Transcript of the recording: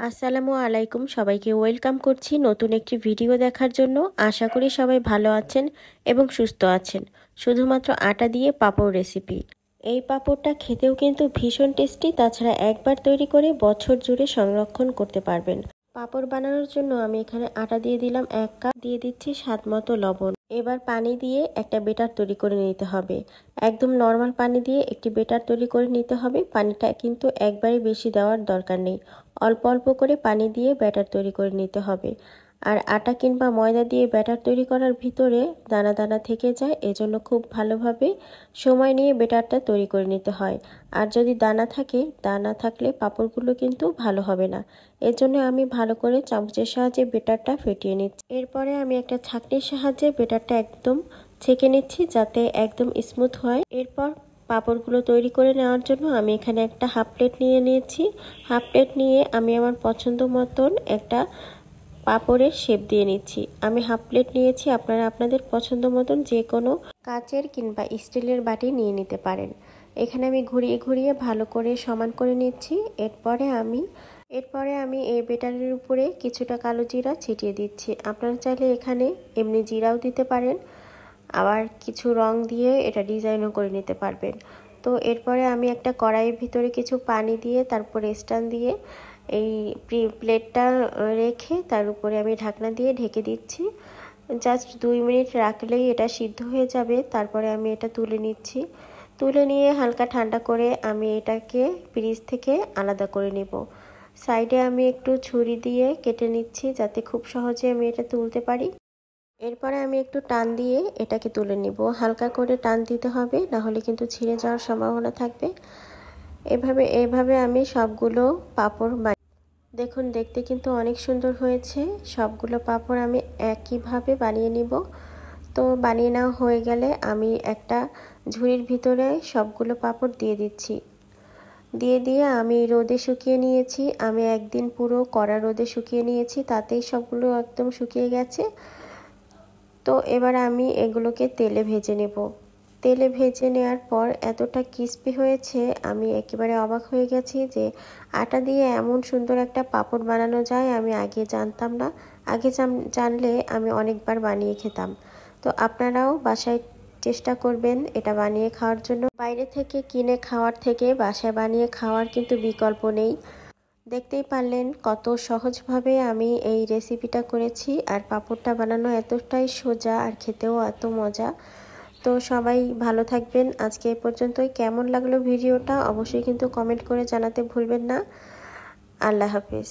আসসালামু আলাইকুম, সবাইকে ওয়েলকাম করছি নতুন একটি ভিডিও দেখার জন্য। আশা করি সবাই ভালো আছেন এবং সুস্থ আছেন। শুধুমাত্র আটা দিয়ে পাঁপড় রেসিপি। এই পাঁপড়টা খেতেও কিন্তু ভীষণ টেস্টি, তাছাড়া একবার তৈরি করে বছর জুড়ে সংরক্ষণ করতে পারবেন। পাঁপড় বানানোর জন্য আমি এখানে আটা দিয়ে দিলাম 1 কাপ, দিয়ে দিচ্ছি স্বাদ মতো লবণ। এবার পানি দিয়ে একটা বেটার তৈরি করে নিতে হবে। একদম নর্মাল পানি দিয়ে একটি বেটার তৈরি করে নিতে হবে। পানিটা কিন্তু একবারে বেশি দেওয়ার দরকার নেই, অল্প অল্প করে পানি দিয়ে ব্যাটার তৈরি করে নিতে হবে। আর আটা কিংবা ময়দা দিয়ে ব্যাটার তৈরি করার ভিতরে দানা দানা থেকে যায়, এজন্য খুব ভালোভাবে সময় নিয়ে ব্যাটারটা তৈরি করে নিতে হয়। আর যদি দানা থাকলে পাঁপড়গুলো কিন্তু ভালো হবে না। এর জন্য আমি ভালো করে চামচের সাহায্যে ব্যাটারটা ফেটিয়ে নিচ্ছি। এরপরে আমি একটা ছাঁকনির সাহায্যে ব্যাটারটা একদম ছেঁকে নিচ্ছি, যাতে একদম স্মুথ হয়। এরপর পাঁপড়গুলো তৈরি করে নেওয়ার জন্য আমি এখানে একটা হাফ প্লেট নিয়ে নিয়েছি। হাফ প্লেট নিয়ে আমি আমার পছন্দ মতন একটা পাঁপড়ের শেপ দিয়ে নিচ্ছি। আমি হাফ প্লেট নিয়েছি, আপনারা আপনাদের পছন্দ মতন যে কোনো কাচের কিংবা স্টিলের বাটি নিয়ে নিতে পারেন। এখানে আমি ঘুরিয়ে ঘুরিয়ে ভালো করে সমান করে নিচ্ছি। এরপরে আমি এই ব্যাটারের উপরে কিছুটা কালো জিরা ছিটিয়ে দিচ্ছি। আপনারা চাইলে এখানে এমনি জিরাও দিতে পারেন, আবার কিছু রং দিয়ে এটা ডিজাইনও করে নিতে পারবেন। তো এরপরে আমি একটা কড়াইয়ের ভিতরে কিছু পানি দিয়ে তারপরে স্ট্যান্ড দিয়ে এই প্লেটটা রেখে তার উপরে আমি ঢাকনা দিয়ে ঢেকে দিচ্ছি। জাস্ট 2 মিনিট রাখলেই এটা সিদ্ধ হয়ে যাবে। তারপরে আমি এটা তুলে নিচ্ছি। তুলে নিয়ে হালকা ঠান্ডা করে আমি এটাকে ফ্রিজ থেকে আলাদা করে নেব। সাইডে আমি একটু ছুরি দিয়ে কেটে নিচ্ছি, যাতে খুব সহজে আমি এটা তুলতে পারি। এরপরে আমি একটু টান দিয়ে এটাকে তুলে নিব। হালকা করে টান দিতে হবে, না হলে কিন্তু ছিঁড়ে যাওয়ার সম্ভাবনা থাকবে। এভাবে আমি সবগুলো পাঁপড় দেখুন, দেখতে কিন্তু অনেক সুন্দর হয়েছে। সবগুলো পাঁপড় আমি একইভাবে বানিয়ে নিব। তো বানিয়ে নেওয়া হয়ে গেলে আমি একটা ঝুড়ির ভিতরে সবগুলো পাঁপড় দিয়ে দিচ্ছি। দিয়ে আমি রোদে শুকিয়ে নিয়েছি। আমি একদিন পুরো কড়া রোদে শুকিয়ে নিয়েছি, তাতেই সবগুলো একদম শুকিয়ে গেছে। তো এবার আমি এগুলোকে তেলে ভেজে নেব। তেলে ভেজে নেওয়ার পর এতটা ক্রিস্পি হয়েছে, আমি একেবারে অবাক হয়ে গেছি যে আটা দিয়ে এমন সুন্দর একটা পাঁপড় বানানো যায় আমি আগে জানতাম না। আগে জানলে আমি অনেকবার বানিয়ে খেতাম। তো আপনারাও বাসায় চেষ্টা করবেন এটা বানিয়ে খাওয়ার জন্য। বাইরে থেকে কিনে খাওয়ার থেকে বাসায় বানিয়ে খাওয়ার কিন্তু বিকল্প নেই। দেখতেই পারলেন কত সহজভাবে আমি এই রেসিপিটা করেছি। আর পাঁপড়টা বানানো এতটাই সোজা আর খেতেও এত মজা। তো সবাই ভালো থাকবেন। আজকে এই পর্যন্তই। কেমন লাগলো ভিডিওটা অবশ্যই কিন্তু কমেন্ট করে জানাতে ভুলবেন না। আল্লাহ হাফেজ।